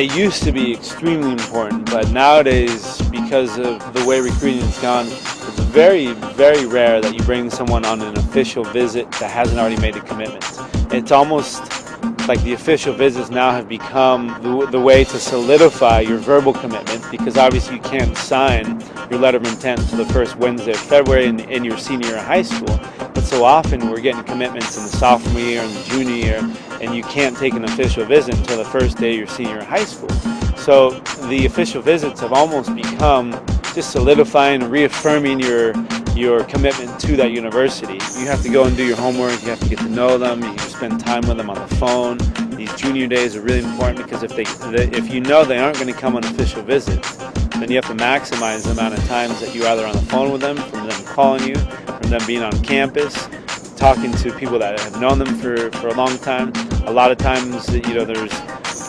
they used to be extremely important, but nowadays, because of the way recruiting has gone, it's very, very rare that you bring someone on an official visit that hasn't already made a commitment. It's almost like the official visits now have become the way to solidify your verbal commitment, because obviously you can't sign your letter of intent until the first Wednesday of February in your senior year of high school. But so often we're getting commitments in the sophomore year and the junior year, and you can't take an official visit until the first day of your senior year of high school. So the official visits have almost become just solidifying and reaffirming your commitment to that university. You have to go and do your homework, you have to get to know them, you spend time with them on the phone. These junior days are really important, because if you know they aren't going to come on official visits, then you have to maximize the amount of times that you're either on the phone with them, from them calling you, from them being on campus, talking to people that have known them for a long time. A lot of times, there's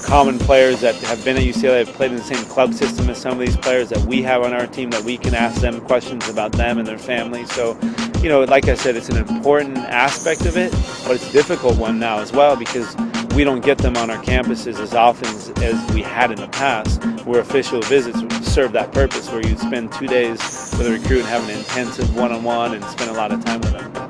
common players that have been at UCLA, have played in the same club system as some of these players that we have on our team, that we can ask them questions about them and their family. So, like I said, it's an important aspect of it, but it's a difficult one now as well, because we don't get them on our campuses as often as we had in the past, where official visits serve that purpose, where you spend 2 days with a recruit and have an intensive one-on-one and spend a lot of time with them.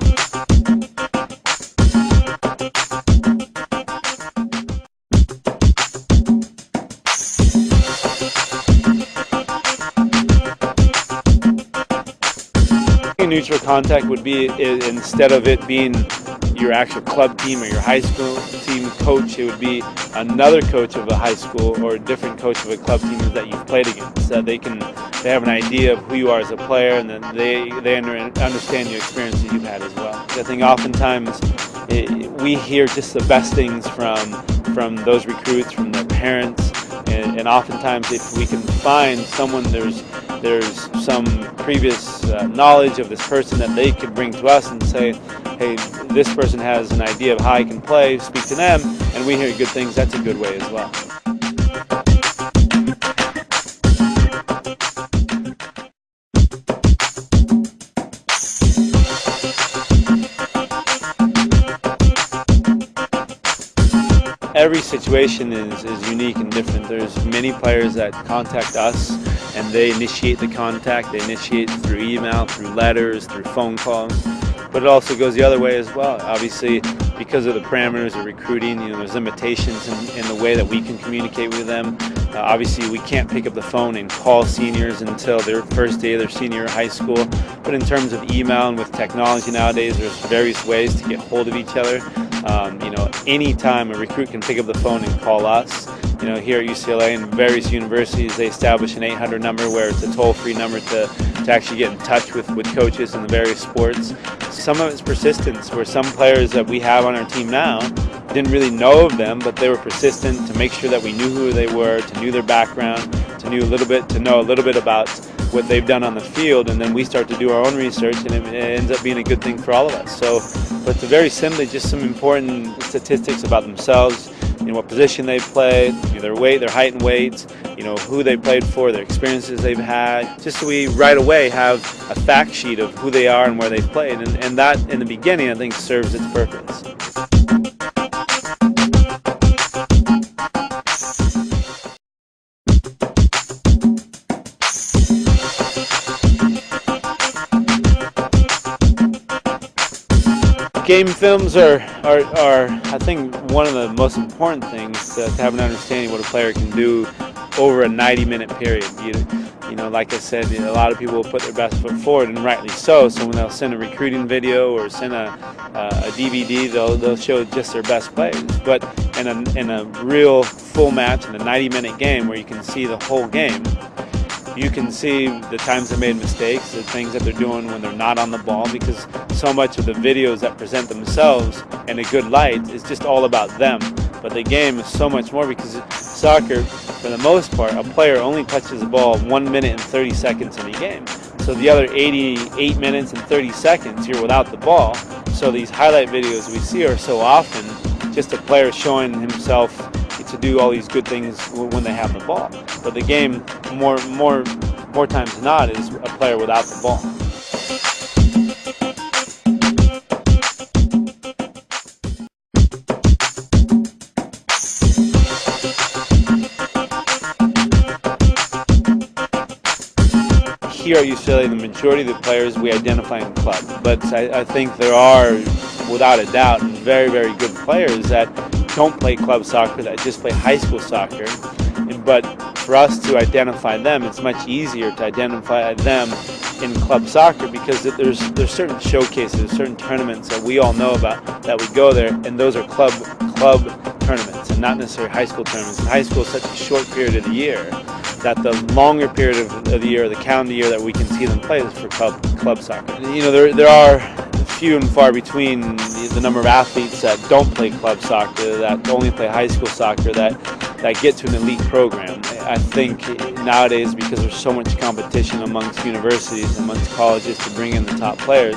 Neutral contact would be, instead of it being your actual club team or your high school team coach, it would be another coach of a high school or a different coach of a club team that you've played against. They have an idea of who you are as a player, and then they understand your experiences you've had as well. I think oftentimes we hear just the best things from those recruits, from their parents, and oftentimes if we can find someone, there's some previous knowledge of this person that they could bring to us and say, hey, this person has an idea of how I can play, speak to them, and we hear good things. That's a good way as well. Every situation is unique and different. There's many players that contact us and they initiate the contact. They initiate through email, through letters, through phone calls. But it also goes the other way as well. Obviously, because of the parameters of recruiting, there's limitations in the way that we can communicate with them. Obviously, we can't pick up the phone and call seniors until their first day of their senior year of high school. But in terms of email and with technology nowadays, there's various ways to get hold of each other. Anytime a recruit can pick up the phone and call us. Here at UCLA and various universities, they establish an 800 number where it's a toll-free number to actually get in touch with coaches in the various sports. Some of it's persistence, where some players that we have on our team now didn't really know of them, but they were persistent to make sure that we knew who they were, to know their background, to know a little bit about what they've done on the field, and then we start to do our own research, and it ends up being a good thing for all of us. So, but very simply, just some important statistics about themselves, what position they played, their weight, their height and weight, who they played for, their experiences they've had, just so we right away have a fact sheet of who they are and where they've played, and that in the beginning I think serves its purpose. Game films are I think one of the most important things to have an understanding of what a player can do over a 90-minute period. Like I said, a lot of people will put their best foot forward, and rightly so. So when they'll send a recruiting video or send a DVD, they'll show just their best plays. But in a real full match, in a 90-minute game where you can see the whole game, you can see the times they made mistakes, the things that they're doing when they're not on the ball, because so much of the videos that present themselves in a good light is just all about them. But the game is so much more, because soccer, for the most part, a player only touches the ball 1 minute and 30 seconds in a game. So the other 88 minutes and 30 seconds you're without the ball. So these highlight videos we see are so often just a player showing himself to do all these good things when they have the ball. But the game, more times than not, is a player without the ball. here at UCLA, the majority of the players we identify in club. But I think there are, without a doubt, very, very good players that don't play club soccer, that just play high school soccer. But for us to identify them, it's much easier to identify them in club soccer because there's certain showcases, certain tournaments that we all know about that we go there, and those are club tournaments and not necessarily high school tournaments. And high school is such a short period of the year that the longer period of the year, the calendar year that we can see them play is for club soccer. You know, there are few and far between the number of athletes that don't play club soccer, that only play high school soccer, that get to an elite program. I think nowadays, because there's so much competition amongst universities, amongst colleges to bring in the top players,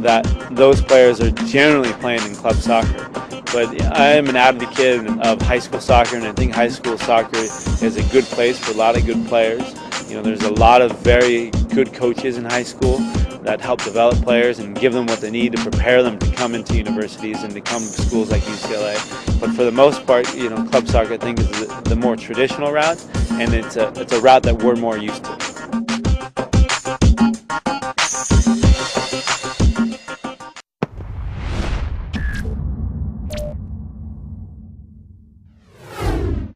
that those players are generally playing in club soccer. But I am an advocate of high school soccer, and I think high school soccer is a good place for a lot of good players. You know, there's a lot of very good coaches in high school that help develop players and give them what they need to prepare them to come into universities and to come to schools like UCLA. But for the most part, you know, club soccer I think is the more traditional route, and it's a route that we're more used to.